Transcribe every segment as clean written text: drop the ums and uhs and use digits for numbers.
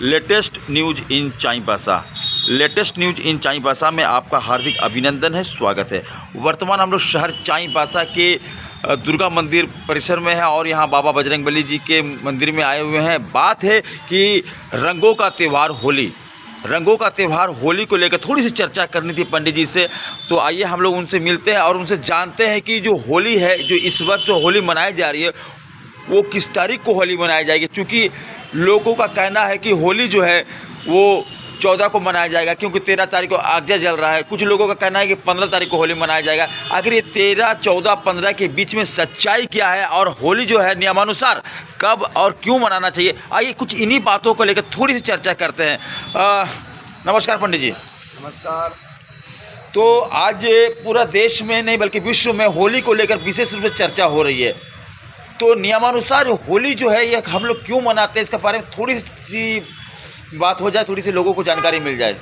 Latest news in Chaibasa. Latest news in Chaibasa में आपका हार्दिक अभिनंदन है, स्वागत है। वर्तमान हम लोग शहर चाईबासा के दुर्गा मंदिर परिसर में है और यहाँ बाबा बजरंगबली जी के मंदिर में आए हुए हैं। बात है कि रंगों का त्यौहार होली, रंगों का त्यौहार होली को लेकर थोड़ी सी चर्चा करनी थी पंडित जी से। तो आइए हम लोग उनसे मिलते हैं और उनसे जानते हैं कि जो होली है, जो इस वर्ष जो होली मनाई जा रही है, वो किस तारीख को होली मनाई जाएगी। क्योंकि लोगों का कहना है कि होली जो है वो 14 को मनाया जाएगा, क्योंकि 13 तारीख को आगजा जल रहा है। कुछ लोगों का कहना है कि 15 तारीख को होली मनाया जाएगा। आखिर ये 13, 14, 15 के बीच में सच्चाई क्या है और होली जो है नियमानुसार कब और क्यों मनाना चाहिए, आइए कुछ इन्हीं बातों को लेकर थोड़ी सी चर्चा करते हैं। नमस्कार पंडित जी। नमस्कार। तो आज पूरा देश में नहीं बल्कि विश्व में होली को लेकर विशेष रूप से चर्चा हो रही है। तो नियमानुसार होली जो है ये हम लोग क्यों मनाते हैं, इसके बारे में थोड़ी सी बात हो जाए, थोड़ी सी लोगों को जानकारी मिल जाए।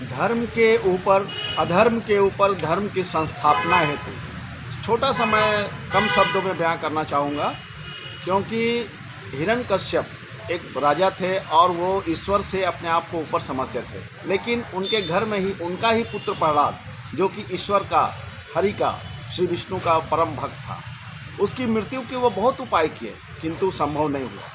धर्म के ऊपर अधर्म के ऊपर धर्म की संस्थापना हेतु छोटा सा मैं कम शब्दों में बयां करना चाहूँगा, क्योंकि हिरण्यकश्यप एक राजा थे और वो ईश्वर से अपने आप को ऊपर समझते थे। लेकिन उनके घर में ही उनका ही पुत्र प्रहलाद, जो कि ईश्वर का, हरि का, श्री विष्णु का परम भक्त था, उसकी मृत्यु के वो बहुत उपाय किए किंतु संभव नहीं हुआ।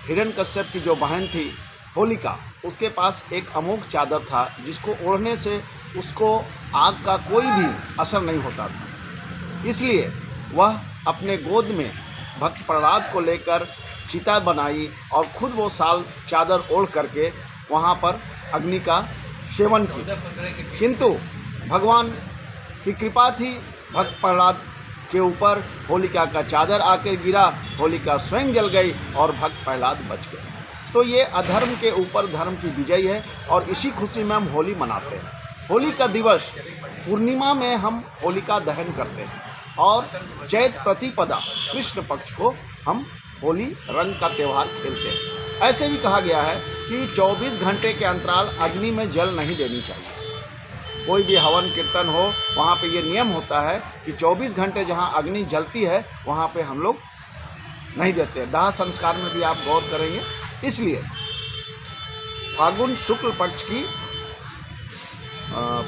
हिरण्यकश्यप की जो बहन थी होलिका, उसके पास एक अमोघ चादर था जिसको ओढ़ने से उसको आग का कोई भी असर नहीं होता था। इसलिए वह अपने गोद में भक्त प्रहलाद को लेकर चिता बनाई और खुद वो साल चादर ओढ़ करके वहाँ पर अग्नि का सेवन की। किंतु भगवान की कृपा थी, भक्त प्रहलाद के ऊपर होलिका का चादर आकर गिरा, होलिका स्वयं जल गई और भक्त प्रहलाद बच गए। तो ये अधर्म के ऊपर धर्म की विजय है और इसी खुशी में हम होली मनाते हैं। होली का दिवस पूर्णिमा में हम होलिका दहन करते हैं और चैत प्रतिपदा कृष्ण पक्ष को हम होली रंग का त्यौहार खेलते हैं। ऐसे भी कहा गया है कि 24 घंटे के अंतराल अग्नि में जल नहीं देनी चाहिए। कोई भी हवन कीर्तन हो, वहाँ पे ये नियम होता है कि 24 घंटे जहाँ अग्नि जलती है वहाँ पे हम लोग नहीं देते। दाह संस्कार में भी आप गौर करेंगे। इसलिए फागुन शुक्ल पक्ष की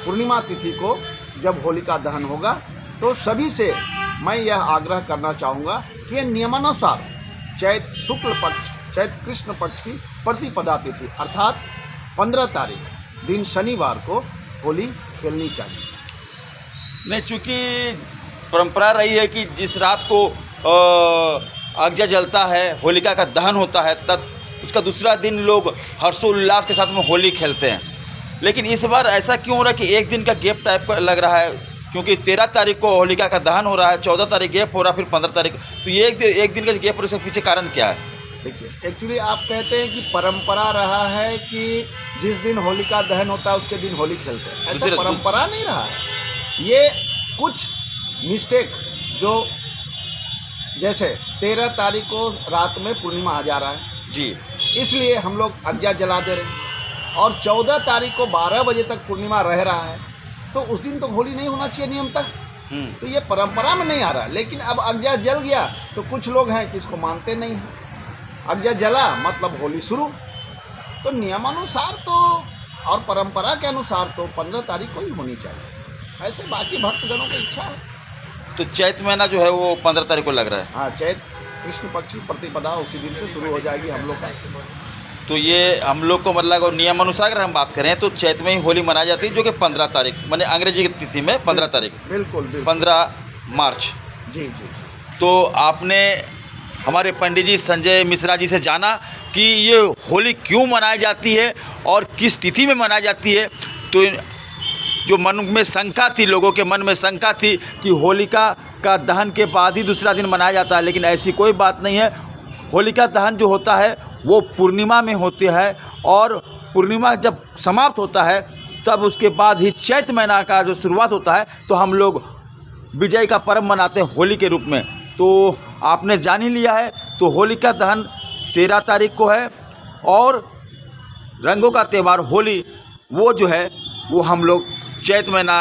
पूर्णिमा तिथि को जब होलिका दहन होगा तो सभी से मैं यह आग्रह करना चाहूँगा कि नियमानुसार चैत शुक्ल पक्ष, चैत कृष्ण पक्ष की प्रतिपदा तिथि अर्थात 15 तारीख दिन शनिवार को होली खेलनी चाहिए। नहीं, चूँकि परंपरा रही है कि जिस रात को आगजा जलता है, होलिका का दहन होता है, तब उसका दूसरा दिन लोग हर्षोल्लास के साथ में होली खेलते हैं। लेकिन इस बार ऐसा क्यों हो रहा है कि एक दिन का गैप टाइप का लग रहा है? क्योंकि 13 तारीख को होलिका का दहन हो रहा है, 14 तारीख गैप हो रहा है, फिर 15 तारीख, तो ये एक दिन का गैप होने से पीछे कारण क्या है? देखिए, एक्चुअली आप कहते हैं कि परंपरा रहा है कि जिस दिन होलिका दहन होता है उसके दिन होली खेलते हैं। ऐसा परंपरा नहीं रहा है। ये कुछ मिस्टेक जो जैसे 13 तारीख को रात में पूर्णिमा आ जा रहा है जी, इसलिए हम लोग अज्ञा जला दे रहे हैं और 14 तारीख को 12 बजे तक पूर्णिमा रह रहा है, तो उस दिन तो होली नहीं होना चाहिए नियम तक। तो ये परंपरा में नहीं आ रहा है। लेकिन अब अज्ञा जल गया तो कुछ लोग हैं कि इसको मानते नहीं हैं। अज्ञा जला मतलब होली शुरू। तो नियमानुसार तो और परंपरा के अनुसार तो 15 तारीख को ही होनी चाहिए। ऐसे बाकी भक्तगणों की इच्छा है। तो चैत महीना जो है वो 15 तारीख को लग रहा है। हाँ, चैत कृष्ण पक्ष की प्रतिपदा उसी दिन से शुरू हो जाएगी हम लोग का। तो ये हम लोग को मतलब और नियमानुसार अगर हम बात करें तो चैत में ही होली मनाई जाती है, जो कि 15 तारीख माने अंग्रेजी की तिथि में 15 तारीख, बिल्कुल 15 मार्च। जी। तो आपने हमारे पंडित जी संजय मिश्रा जी से जाना कि ये होली क्यों मनाई जाती है और किस तिथि में मनाई जाती है। तो जो मन में शंका थी, लोगों के मन में शंका थी कि होलिका का दहन के बाद ही दूसरा दिन मनाया जाता है, लेकिन ऐसी कोई बात नहीं है। होलिका दहन जो होता है वो पूर्णिमा में होती है और पूर्णिमा जब समाप्त होता है तब उसके बाद ही चैत महीना का जो शुरुआत होता है तो हम लोग विजय का पर्व मनाते हैं होली के रूप में। तो आपने जान ही लिया है, तो होलिका दहन 13 तारीख को है और रंगों का त्यौहार होली वो जो है वो हम लोग चैत महीना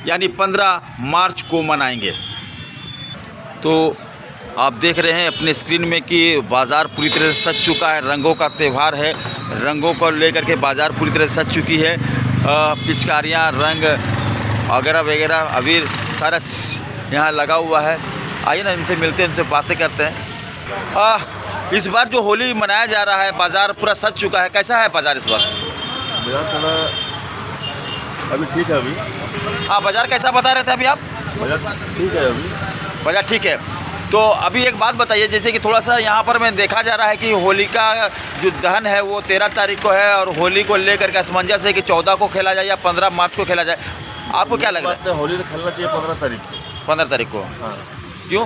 यानी 15 मार्च को मनाएंगे। तो आप देख रहे हैं अपने स्क्रीन में कि बाज़ार पूरी तरह से सज चुका है। रंगों का त्यौहार है, रंगों को लेकर के बाज़ार पूरी तरह से सज चुकी है। पिचकारियाँ, रंग वगैरह वगैरह, अबीर सारा यहाँ लगा हुआ है। आइए ना इनसे मिलते हैं, इनसे बातें करते हैं। इस बार जो होली मनाया जा रहा है, बाज़ार पूरा सज चुका है, कैसा है बाज़ार इस बार? बाजार थोड़ा अभी ठीक है। अभी हाँ, बाज़ार कैसा बता रहे थे अभी आप? बाजार ठीक है अभी। बाज़ार ठीक है। तो अभी एक बात बताइए, जैसे कि थोड़ा सा यहाँ पर मैं देखा जा रहा है कि होली का जो दहन है वो 13 तारीख को है, और होली को लेकर के असमंजस है कि 14 को खेला जाए या 15 मार्च को खेला जाए। आपको क्या लग रहा है? होली तो खेलना चाहिए 15 तारीख को। 15 तारीख को? हाँ। क्यों?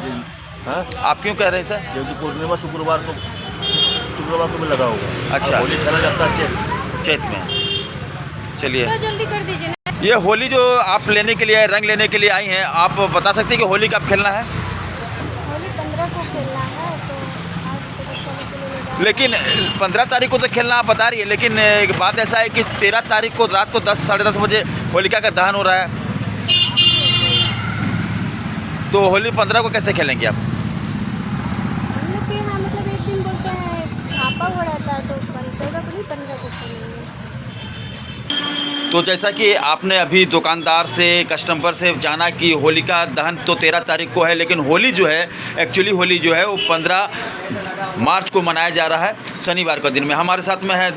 हाँ, आप क्यों कह रहे हैं सर? क्योंकि पूर्णिमा शुक्रवार को भी लगा होगा। अच्छा। होली खेला जाता है चैत में। चलिए, तो जल्दी कर दीजिए ना। ये होली जो आप लेने के लिए, रंग लेने के लिए आई हैं, आप बता सकते हैं कि होली कब खेलना है? होली 15 को खेलना है, तो आज तो बच्चा लोग के लिए ले जाओ। लेकिन 15 तारीख को तो खेलना आप बता रही है, लेकिन एक बात ऐसा है कि 13 तारीख को रात को 10 साढ़े 10 बजे होलिका का दहन हो रहा है। तो होली 15 को कैसे खेलेंगे आप? हम लोग के यहाँ मतलब एक दिन बोलते हैं आपा हुआ रहता है, तो 14 को नहीं 15 को खेलेंगे। तो जैसा कि आपने अभी दुकानदार से, कस्टमर से जाना कि होली का दहन तो 13 तारीख को है, लेकिन होली जो है, एक्चुअली होली जो है वो 15 मार्च को मनाया जा रहा है, शनिवार का दिन में। हमारे साथ में है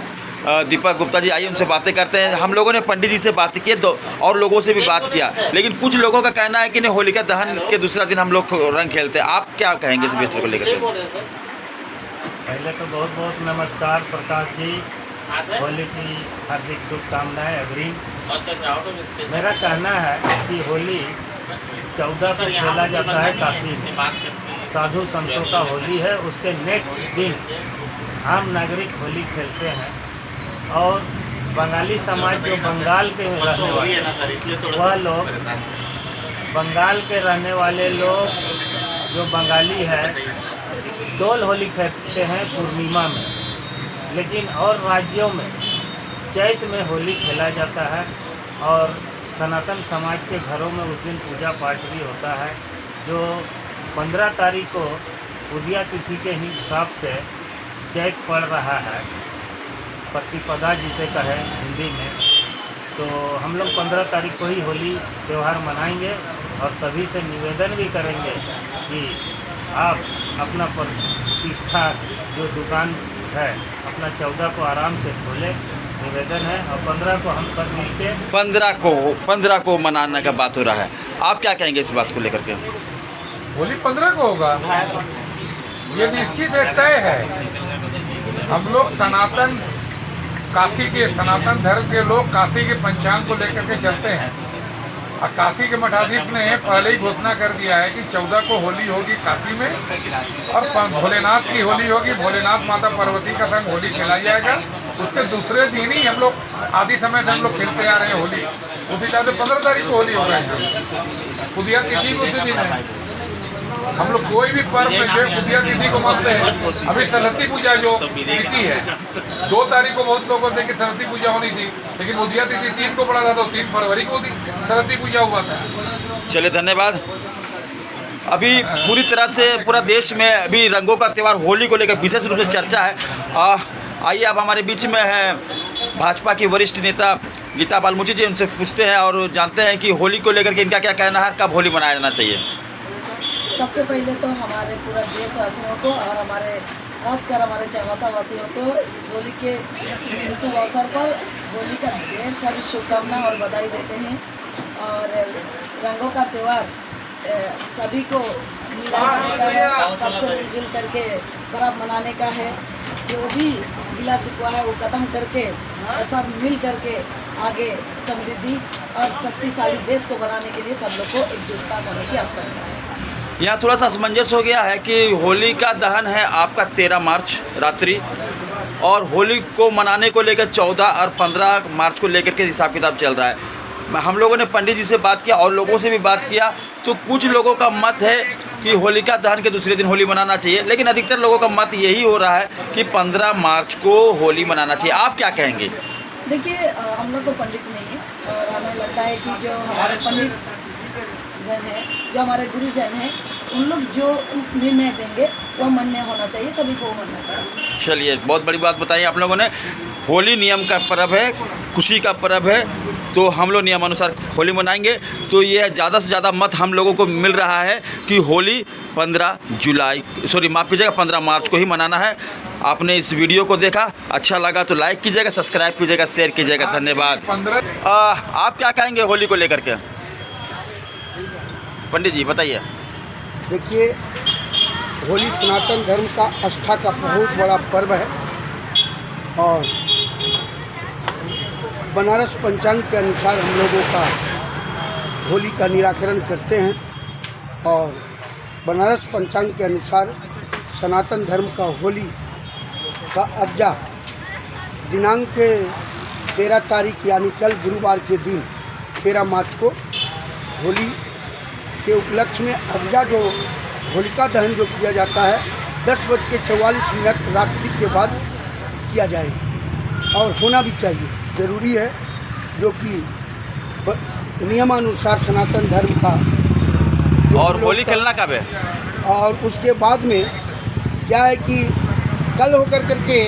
दीपक गुप्ता जी। आइए उनसे बातें करते हैं। हम लोगों ने पंडित जी से बात की और लोगों से भी बात किया, लेकिन कुछ लोगों का कहना है कि नहीं, होलिका दहन के दूसरा दिन हम लोग रंग खेलते हैं। आप क्या कहेंगे इस विषय को लेकर? पहले तो बहुत बहुत नमस्कार प्रकाश जी, होली की हार्दिक शुभकामनाएं अग्रिम। मेरा कहना है कि होली 14 को खेला जाता है काशी में, साधु संतों का होली है। उसके नेक्स्ट दिन आम नागरिक होली खेलते हैं, और बंगाली समाज जो बंगाल के रहने वाले, वह लोग बंगाल के रहने वाले लोग जो बंगाली है, डोल होली खेलते हैं पूर्णिमा में। लेकिन और राज्यों में चैत में होली खेला जाता है, और सनातन समाज के घरों में उस दिन पूजा पाठ भी होता है। जो 15 तारीख को उदया तिथि के हिसाब से चैत पड़ रहा है, प्रतिपदा जिसे कहे हिंदी में, तो हम लोग 15 तारीख को ही होली त्यौहार मनाएंगे। और सभी से निवेदन भी करेंगे कि आप अपना प्रतिष्ठा जो दुकान है अपना 14 को आराम से खोलें, निवेदन है। और 15 को हम सब मिलके 15 को मनाने का बात हो रहा है। आप क्या कहेंगे इस बात को लेकर के? होली 15 को होगा, ये निश्चित है, तय है। हम लोग सनातन धर्म के लोग काशी के पंचांग को लेकर के चलते हैं, और काशी के मठाधीश ने पहले ही घोषणा कर दिया है कि 14 को होली होगी काशी में, और भोलेनाथ की होली होगी, भोलेनाथ माता पार्वती का संग होली खेला जाएगा। उसके दूसरे दिन ही हम लोग आदि समय से हम लोग खेलते आ रहे हैं होली। उसी हिसाब से 15 तारीख को होली हो रहा है। उदया तिथि भी उसी दिन है। हम लोग कोई भी पर्व में जो उदया तिथि को मानते हैं। अभी सरस्वती पूजा जो तिथि है, 2 तारीख को बहुत लोगों ने सरस्वती पूजा होनी थी, लेकिन उदया तिथि 3 को पड़ा था, तो 3 फरवरी को सरस्वती पूजा हुआ था। चलिए, धन्यवाद। अभी पूरी तरह से पूरा देश में अभी रंगों का त्यौहार होली को लेकर विशेष रूप से चर्चा है। आइए, अब हमारे बीच में है भाजपा की वरिष्ठ नेता गीता बालमुची जी, उनसे पूछते हैं और जानते हैं कि होली को लेकर के इनका क्या कहना है, कब होली मनाया जाना चाहिए। सबसे पहले तो हमारे पूरा देशवासियों को और हमारे खासकर हमारे चाईबासा वासियों को इस होली के शुभ अवसर पर होली का ढेर सारी शुभकामनाएं और बधाई देते हैं। और रंगों का त्यौहार सभी को मिलाने का है, सबसे मिलजुल करके पर्व मनाने का है। जो भी गिला शिकवा है वो खत्म करके सब मिल करके आगे समृद्धि और शक्तिशाली देश को बनाने के लिए सब लोग को एकजुटता होने की आवश्यकता है। यहाँ थोड़ा सा असमंजस हो गया है कि होली का दहन है आपका 13 मार्च रात्रि, और होली को मनाने को लेकर 14 और 15 मार्च को लेकर के हिसाब किताब चल रहा है। हम लोगों ने पंडित जी से बात किया और लोगों से भी बात किया, तो कुछ लोगों का मत है कि होलिका दहन के दूसरे दिन होली मनाना चाहिए, लेकिन अधिकतर लोगों का मत यही हो रहा है कि 15 मार्च को होली मनाना चाहिए। आप क्या कहेंगे? देखिए, हम लोग तो पंडित नहीं है, और हमें लगता है कि जो हमारे पंडित जन हैं, जो हमारे गुरुजन हैं, उन लोग जो निर्णय देंगे वो मान्य होना चाहिए, सभी को मानना चाहिए। चलिए, बहुत बड़ी बात बताई आप लोगों ने। होली नियम का पर्व है, खुशी का पर्व है, तो हम लोग नियमानुसार होली मनाएंगे। तो ये ज़्यादा से ज़्यादा मत हम लोगों को मिल रहा है कि होली 15 मार्च को ही मनाना है। आपने इस वीडियो को देखा, अच्छा लगा तो लाइक कीजिएगा, सब्सक्राइब कीजिएगा, शेयर कीजिएगा। धन्यवाद। 15 आप क्या कहेंगे होली को लेकर के? पंडित जी बताइए। देखिए, होली सनातन धर्म का आस्था का बहुत बड़ा पर्व है और बनारस पंचांग के अनुसार हम लोगों का होली का निराकरण करते हैं और बनारस पंचांग के अनुसार सनातन धर्म का होली का अज्जा दिनांक 13 तारीख यानी कल गुरुवार के दिन 13 मार्च को होली के उपलक्ष्य में अज्जा जो होलिका दहन जो किया जाता है 10:44 रात्रि के बाद किया जाएगा और होना भी चाहिए, ज़रूरी है, जो कि नियमानुसार सनातन धर्म का। और होली खेलना कब है? और उसके बाद में क्या है कि कल होकर करके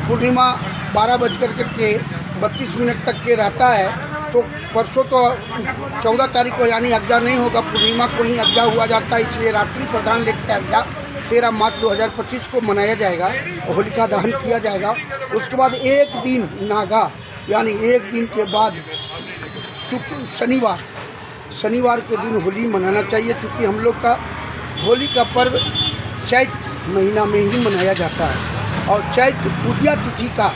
पूर्णिमा 12:32 तक के रहता है, तो परसों तो 14 तारीख को यानी अज्जा नहीं होगा, पूर्णिमा को ही अज्जा हुआ जाता है, इसलिए रात्रि प्रधान लेकर अज्जा 13 मार्च 2025 को मनाया जाएगा, होलिका दहन किया जाएगा। उसके बाद एक दिन नागा यानी एक दिन के बाद शनिवार के दिन होली मनाना चाहिए, क्योंकि हम लोग का होली का पर्व चैत महीना में ही मनाया जाता है और चैत द्वितीया तिथि का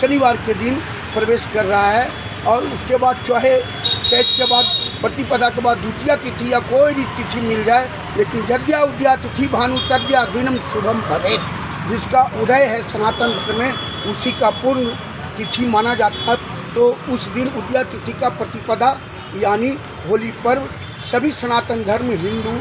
शनिवार के दिन प्रवेश कर रहा है। और उसके बाद चाहे चैत के बाद प्रतिपदा के बाद द्वितीया तिथि या कोई भी तिथि मिल जाए, लेकिन जद्या उद्या तिथि भानु तद्या दिनम शुभम भवेत्, जिसका उदय है सनातन धर्म में उसी का पूर्ण तिथि माना जाता है। तो उस दिन उद्या तिथि का प्रतिपदा यानी होली पर्व सभी सनातन धर्म हिंदू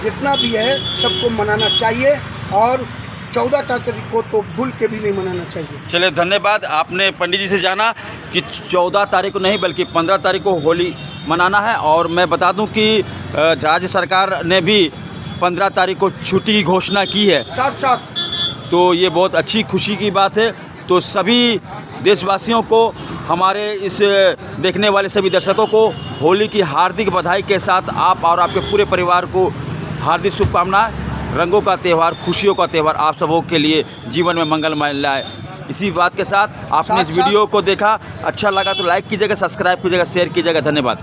जितना भी है सबको मनाना चाहिए और 14 तारीख को तो भूल के भी नहीं मनाना चाहिए। चलिए, धन्यवाद। आपने पंडित जी से जाना कि 14 तारीख को नहीं बल्कि 15 तारीख को होली मनाना है। और मैं बता दूं कि राज्य सरकार ने भी 15 तारीख को छुट्टी की घोषणा की है साथ तो ये बहुत अच्छी खुशी की बात है। तो सभी देशवासियों को, हमारे इस देखने वाले सभी दर्शकों को होली की हार्दिक बधाई के साथ आप और आपके पूरे परिवार को हार्दिक शुभकामनाएं। रंगों का त्यौहार, खुशियों का त्यौहार आप सबों के लिए जीवन में मंगलमय लाए। इसी बात के साथ आपने इस वीडियो को देखा, अच्छा लगा तो लाइक कीजिएगा, सब्सक्राइब कीजिएगा, शेयर कीजिएगा। धन्यवाद।